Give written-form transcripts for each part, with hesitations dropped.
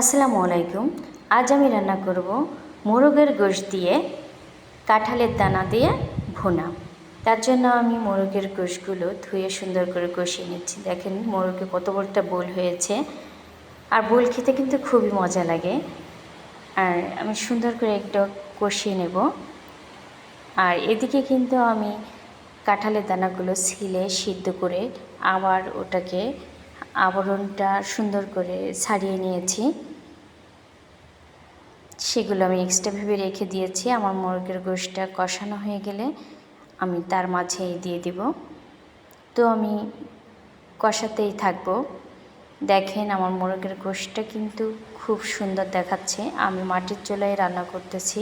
আসসালামু আলাইকুম। আজ আমি রান্না করব মোরগের গোশত দিয়ে কাঁঠালের দানা দিয়ে ভুনা। তার জন্য আমি মোরগের গোশতগুলো ধুয়ে সুন্দর করে কষিয়ে নিচ্ছি। দেখেন মোরগে কত বড়টা বোল হয়েছে, আর বোল খেতে কিন্তু খুবই মজা লাগে। আর আমি সুন্দর করে একটু কষিয়ে নেব। আর এদিকে কিন্তু আমি কাঁঠালের দানাগুলো ছিলে সিদ্ধ করে আবার ওটাকে আবরণটা সুন্দর করে ছাড়িয়ে নিয়েছি। সেগুলো আমি এক্সট্রা ভেবে রেখে দিয়েছি। আমার মোরগের গোশতটা কষানো হয়ে গেলে আমি তার মাঝে দিয়ে দিব। তো আমি কষাতেই থাকবো। দেখেন আমার মোরগের গোশতটা কিন্তু খুব সুন্দর দেখাচ্ছে। আমি মাটির চুলায় রান্না করতেছি,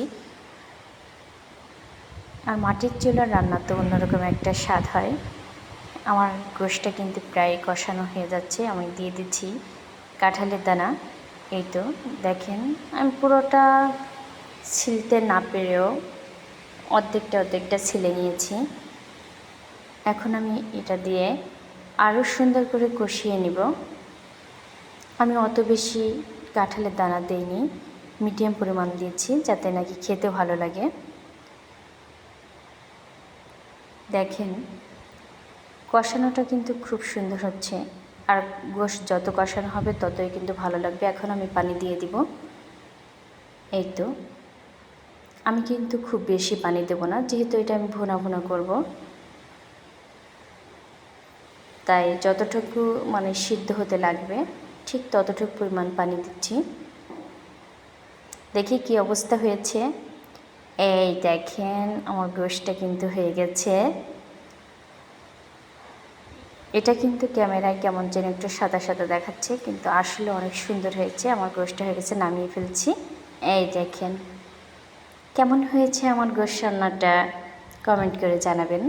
আর মাটির চুলার রান্না তো অন্যরকম একটা স্বাদ হয়। আমার গোশতটা কিন্তু প্রায় কষানো হয়ে যাচ্ছে। আমি দিয়ে দিচ্ছি কাঁঠালের দানা। এই তো দেখেন আমি পুরোটা ছিলতে না পেরেও অর্ধেকটা ছিলে নিয়েছি। এখন আমি এটা দিয়ে আরও সুন্দর করে কষিয়ে নিব। আমি অত বেশি কাঁঠালের দানা দিইনি, মিডিয়াম পরিমাণ দিয়েছি যাতে নাকি খেতে ভালো লাগে। দেখেন কষানোটা কিন্তু খুব সুন্দর হচ্ছে, আর গোশত যত কষানো হবে ততই কিন্তু ভালো লাগবে। এখন আমি পানি দিয়ে দিব। এই তো আমি কিন্তু খুব বেশি পানি দেব না, যেহেতু এটা আমি ভুনা ভুনা করব, তাই যতটুকু সিদ্ধ হতে লাগবে ঠিক ততটুকু পরিমাণ পানি দিচ্ছি। দেখি কি অবস্থা হয়েছে। এই দেখেন আমার গোশতটা কিন্তু হয়ে গেছে। এটা কিন্তু ক্যামেরায় কেমন যেন একটু সাদা সাদা দেখাচ্ছে, কিন্তু আসলে অনেক সুন্দর হয়েছে। আমার গোশতটা হয়ে গেছে, নামিয়ে ফেলছি। এই দেখেন কেমন হয়েছে আমার গোশত রান্নাটা, কমেন্ট করে জানাবেন।